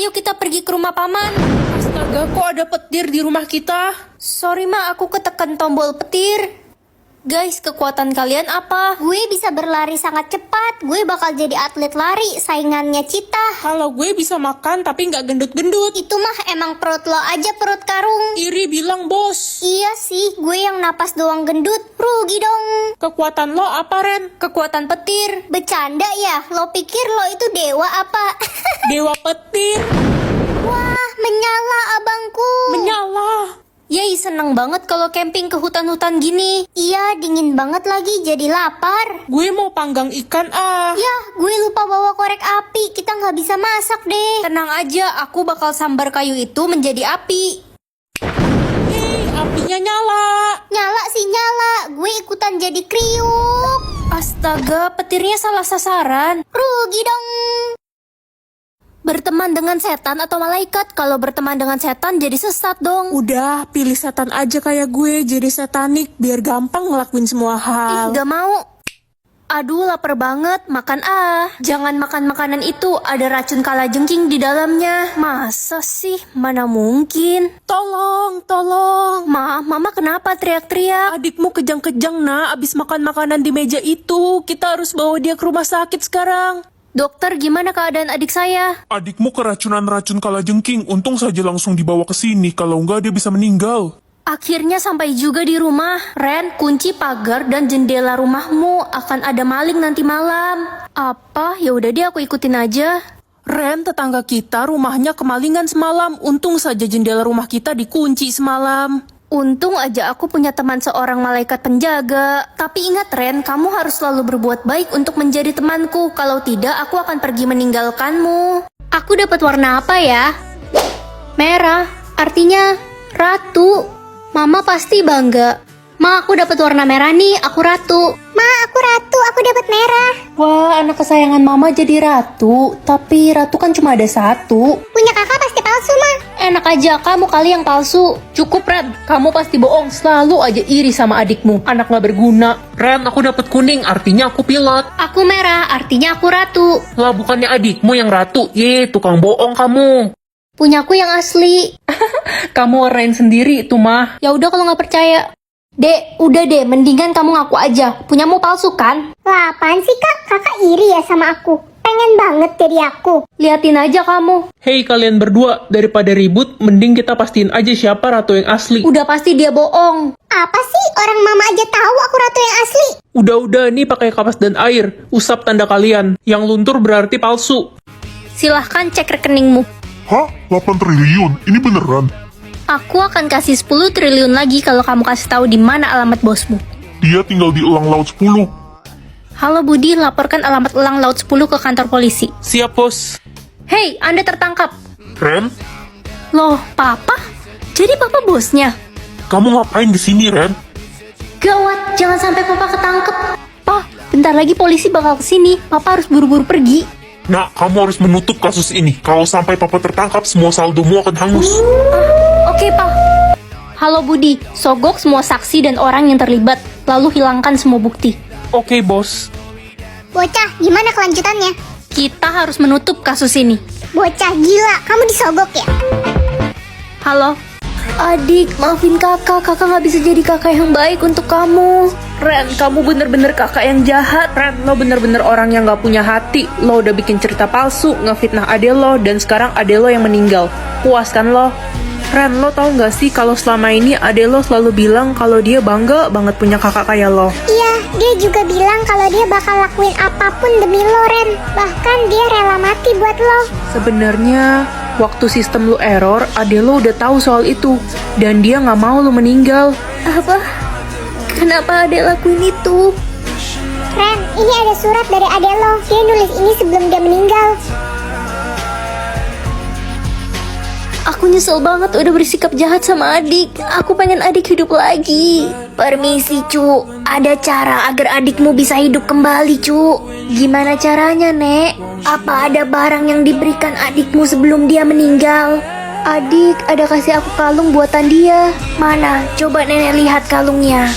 ayo kita pergi ke rumah paman. Astaga, kok ada petir di rumah kita? Sorry ma, aku ketekan tombol petir. Guys, kekuatan kalian apa? Gue bisa berlari sangat cepat. Gue bakal jadi atlet lari, saingannya Cita. Kalau gue bisa makan tapi nggak gendut-gendut. Itu mah emang perut lo aja, perut karung. Iri bilang bos. Iya sih, gue yang napas doang gendut. Rugi dong. Kekuatan lo apa, Ren? Kekuatan petir. Bercanda ya? Lo pikir lo itu dewa apa? Dewa petir. Wah, menyala abangku. Menyala. Yay, seneng banget kalau camping ke hutan-hutan gini. Iya, dingin banget lagi, jadi lapar. Gue mau panggang ikan Ya, gue lupa bawa korek api. Kita nggak bisa masak deh. Tenang aja, aku bakal sambar kayu itu menjadi api. Hei, apinya nyala. Nyala sih nyala. Gue ikutan jadi kriuk. Astaga, petirnya salah sasaran. Rugi dong. Berteman dengan setan atau malaikat? Kalau berteman dengan setan jadi sesat dong. Udah, pilih setan aja kayak gue, jadi setanik, biar gampang ngelakuin semua hal. Gak mau. Aduh, lapar banget. Makan Jangan makan makanan itu, ada racun kalajengking di dalamnya. Masa sih? Mana mungkin. Tolong, tolong. Mama kenapa teriak-teriak? Adikmu kejang-kejang, nak, abis makan makanan di meja itu. Kita harus bawa dia ke rumah sakit sekarang. Dokter, gimana keadaan adik saya? Adikmu keracunan racun kalajengking, untung saja langsung dibawa ke sini, kalau enggak dia bisa meninggal. Akhirnya sampai juga di rumah. Ren, kunci pagar dan jendela rumahmu. Akan ada maling nanti malam. Apa? Ya udah deh, aku ikutin aja. Ren, tetangga kita rumahnya kemalingan semalam. Untung saja jendela rumah kita dikunci semalam. Untung aja aku punya teman seorang malaikat penjaga. Tapi ingat Ren, kamu harus selalu berbuat baik untuk menjadi temanku. Kalau tidak, aku akan pergi meninggalkanmu. Aku dapat warna apa ya? Merah, artinya ratu. Mama pasti bangga. Ma, aku dapat warna merah nih, aku ratu. Ma, aku ratu, aku dapat merah. Wah, anak kesayangan mama jadi ratu. Tapi ratu kan cuma ada satu. Punya kakak pasti palsu, Ma. Enak aja, kamu kali yang palsu. Cukup, Ren. Kamu pasti bohong. Selalu aja iri sama adikmu. Anak gak berguna. Ren, aku dapat kuning. Artinya aku pilot. Aku merah, artinya aku ratu. Lah, bukannya adikmu yang ratu. Ye, tukang bohong kamu. Punyaku yang asli. Kamu warnain sendiri itu mah. Ya udah kalau nggak percaya. Dek, udah deh, mendingan kamu ngaku aja. Punyamu palsu kan? Lah, apaan sih, Kak? Kakak iri ya sama aku. Pengen banget jadi aku. Liatin aja kamu. Hei kalian berdua, daripada ribut, mending kita pastiin aja siapa ratu yang asli. Udah pasti dia bohong. Apa sih? Orang mama aja tahu aku ratu yang asli. Udah, nih pakai kapas dan air. Usap tanda kalian. Yang luntur berarti palsu. Silahkan cek rekeningmu. Hah? 8 triliun? Ini beneran? Aku akan kasih 10 triliun lagi kalau kamu kasih tahu di mana alamat bosmu. Dia tinggal di Elang Laut 10. Halo Budi, laporkan alamat Elang Laut 10 ke kantor polisi. Siap, bos. Hei, Anda tertangkap. Ren, Loh, Papa? Jadi Papa bosnya? kamu ngapain di sini, Ren? Gawat, jangan sampai Papa ketangkep. Pa, bentar lagi polisi bakal kesini. Papa harus buru-buru pergi. Nak, kamu harus menutup kasus ini. Kalau sampai papa tertangkap, semua saldomu akan hangus. Oke, Pak. Halo Budi, sogok semua saksi dan orang yang terlibat, lalu hilangkan semua bukti. Oke, bos. Bocah, gimana kelanjutannya? Kita harus menutup kasus ini. Bocah gila, kamu disogok ya? Halo? Adik, maafin kakak gak bisa jadi kakak yang baik untuk kamu. Ren, kamu bener-bener kakak yang jahat. Ren, lo bener-bener orang yang gak punya hati. Lo udah bikin cerita palsu, ngefitnah ade lo, dan sekarang ade lo yang meninggal. Puas kan lo? Ren, lo tau gak sih kalau selama ini ade lo selalu bilang kalau dia bangga banget punya kakak kayak lo. Iya, dia juga bilang kalau dia bakal lakuin apapun demi lo, Ren. Bahkan dia rela mati buat lo. Sebenarnya waktu sistem lo error, ade lo udah tahu soal itu, dan dia gak mau lo meninggal. Apa? Kenapa adek lakuin itu? Ren, ini ada surat dari adek lo. Dia nulis ini sebelum dia meninggal. Aku nyesel banget udah bersikap jahat sama adik. Aku pengen adik hidup lagi. Permisi, Cu. Ada cara agar adikmu bisa hidup kembali, Cu. Gimana caranya, Nek? Apa ada barang yang diberikan adikmu sebelum dia meninggal? Adik, ada kasih aku kalung buatan dia. Mana? Coba Nenek lihat kalungnya.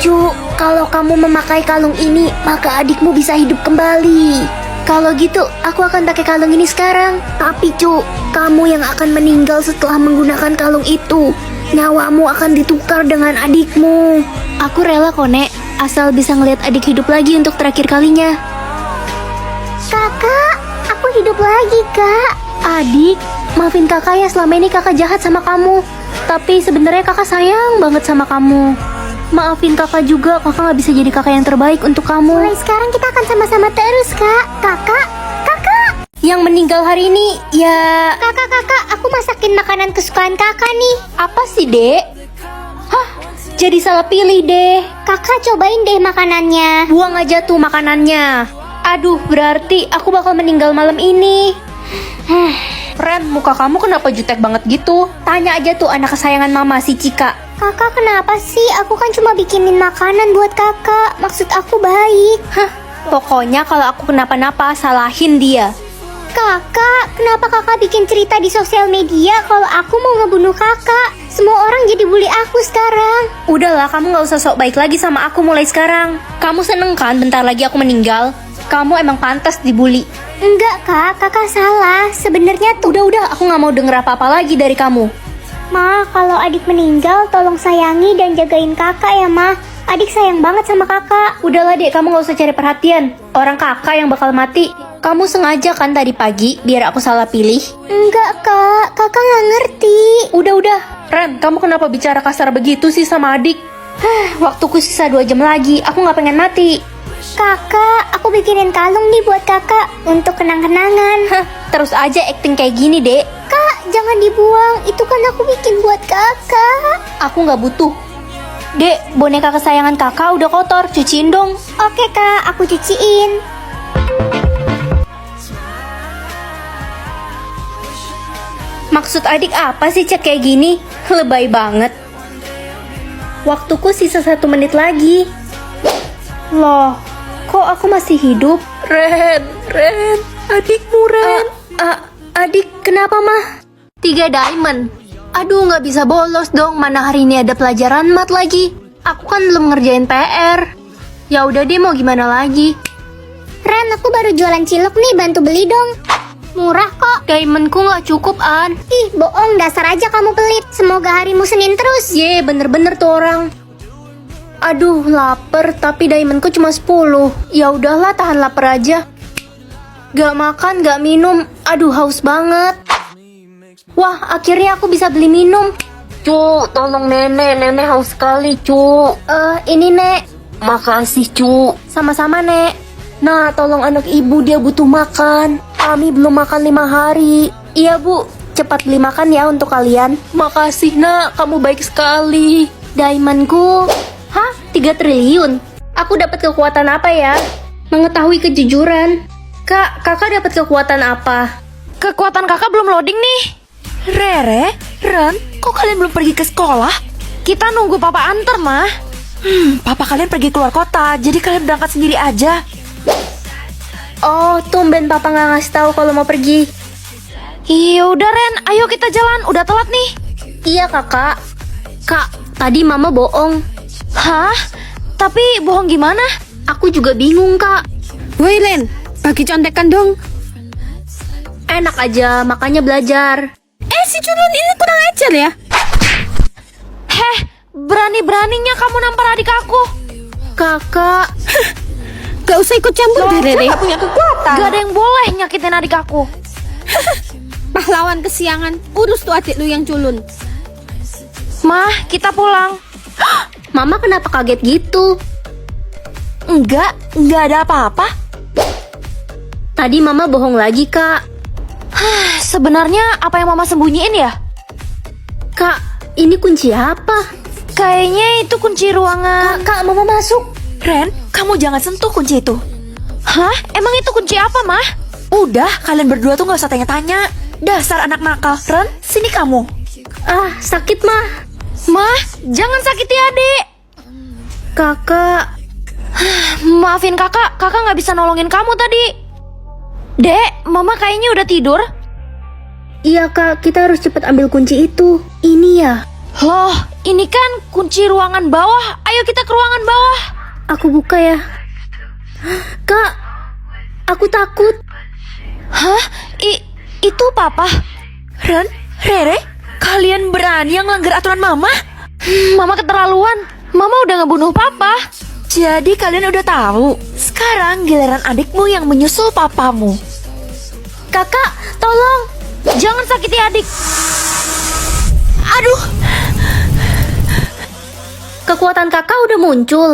Cu, kalau kamu memakai kalung ini, maka adikmu bisa hidup kembali. Kalau gitu, aku akan pakai kalung ini sekarang. Tapi Cu, kamu yang akan meninggal setelah menggunakan kalung itu. Nyawamu akan ditukar dengan adikmu. Aku rela kok, Nek. Asal bisa ngeliat adik hidup lagi untuk terakhir kalinya. Kakak, aku hidup lagi, Kak. Adik, maafin kakak ya, selama ini kakak jahat sama kamu. Tapi sebenarnya kakak sayang banget sama kamu. Maafin kakak juga, kakak gak bisa jadi kakak yang terbaik untuk kamu. Mulai sekarang kita akan sama-sama terus, Kak. Kakak. Yang meninggal hari ini, ya... Kakak, aku masakin makanan kesukaan kakak nih. Apa sih, Dek? Hah? Jadi salah pilih, deh. Kakak cobain deh makanannya. Buang aja tuh makanannya. Aduh, berarti aku bakal meninggal malam ini. Ren, muka kamu kenapa jutek banget gitu? Tanya aja tuh anak kesayangan mama, si Cika. Kakak kenapa sih? Aku kan cuma bikinin makanan buat kakak. Maksud aku baik. Hah, pokoknya kalau aku kenapa-napa, salahin dia. Kakak, kenapa kakak bikin cerita di sosial media kalau aku mau ngebunuh kakak? Semua orang jadi bully aku sekarang. Udahlah, kamu gak usah sok baik lagi sama aku mulai sekarang. Kamu seneng kan bentar lagi aku meninggal? Kamu emang pantas dibully. Enggak kak, kakak salah. Sebenarnya tuh. Udah, aku gak mau denger apa-apa lagi dari kamu. Ma, kalau adik meninggal, tolong sayangi dan jagain kakak ya, Ma. Adik sayang banget sama kakak. Udahlah, Dek, kamu gak usah cari perhatian. Orang kakak yang bakal mati. Kamu sengaja kan tadi pagi biar aku salah pilih? Enggak, Kak. Kakak nggak ngerti. Udah. Ren, kamu kenapa bicara kasar begitu sih sama adik? Waktuku sisa 2 jam lagi. Aku gak pengen mati. Kakak, aku bikinin kalung nih buat kakak untuk kenang-kenangan. Terus aja acting kayak gini, Dek. Kak, jangan dibuang. Itu kan aku bikin buat kakak. Aku gak butuh. Dek, boneka kesayangan kakak udah kotor. Cuciin dong. Oke, Kak. Aku cuciin. Maksud adik apa sih cek kayak gini? Lebay banget. Waktuku sisa 1 menit lagi. Loh, kok aku masih hidup? Ren, adikmu Ren. Adik, kenapa mah? 3 diamond. Aduh, nggak bisa bolos dong. Mana hari ini ada pelajaran mat lagi. Aku kan belum ngerjain PR. Ya udah deh, mau gimana lagi? Ren, aku baru jualan cilok nih. Bantu beli dong. Murah kok. Diamondku nggak cukup, An. Ih, bohong. Dasar aja kamu pelit. Semoga harimu Senin terus. Ye, bener-bener tuh orang. Aduh, lapar, tapi diamondku cuma 10. Ya udahlah, tahan lapar aja. Gak makan, gak minum. Aduh, haus banget. Wah, akhirnya aku bisa beli minum. Cu, tolong nenek haus sekali, Cu. Ini, Nek. Makasih, Cu. Sama-sama, Nek. Nah, tolong anak ibu, dia butuh makan. Kami belum makan 5 hari. Iya, Bu. Cepat beli makan ya untuk kalian. Makasih nak, kamu baik sekali. Diamondku. Hah? 3 triliun? Aku dapat kekuatan apa ya? Mengetahui kejujuran. Kak, kakak dapat kekuatan apa? Kekuatan kakak belum loading nih. Rere, Ren, kok kalian belum pergi ke sekolah? Kita nunggu papa antar, mah. Papa kalian pergi keluar kota, jadi kalian berangkat sendiri aja. Oh, tumben papa nggak ngasih tahu kalau mau pergi. Iya udah Ren, ayo kita jalan, udah telat nih. Iya kakak. Kak, tadi mama bohong. Hah? Tapi bohong gimana? Aku juga bingung kak. Woi Len, bagi contekan dong. Enak aja, makanya belajar. Si culun ini kurang ajar ya. Berani-beraninya kamu nampar adik aku. Kakak. Gak usah ikut campur deh Rere. Gak punya kekuatan. Gak ada yang boleh nyakitin adik aku. Pahlawan kesiangan, urus tuh adik lu yang culun. Mah, kita pulang. Mama kenapa kaget gitu? Enggak ada apa-apa. Tadi mama bohong lagi kak. Sebenarnya apa yang mama sembunyiin ya? Kak, ini kunci apa? Kayaknya itu kunci ruangan. Kak, mama masuk. Ren, kamu jangan sentuh kunci itu. Hah? Emang itu kunci apa, Mah? Udah, kalian berdua tuh gak usah tanya-tanya. Dasar anak nakal. Ren, sini kamu. Ah, sakit mah. Mah, jangan sakiti adik. Kakak. Maafin kakak gak bisa nolongin kamu tadi. Dek, mama kayaknya udah tidur. Iya kak, kita harus cepat ambil kunci itu. Ini ya. Loh, ini kan kunci ruangan bawah. Ayo kita ke ruangan bawah. Aku buka ya. Kak, aku takut. Hah? Itu papa? Ren, Rere, kalian berani yang melanggar aturan mama? Mama keterlaluan. Mama udah ngebunuh papa. Jadi kalian udah tahu. Sekarang giliran adikmu yang menyusul papamu. Kakak, tolong. Jangan sakiti adik. Aduh. Kekuatan kakak udah muncul.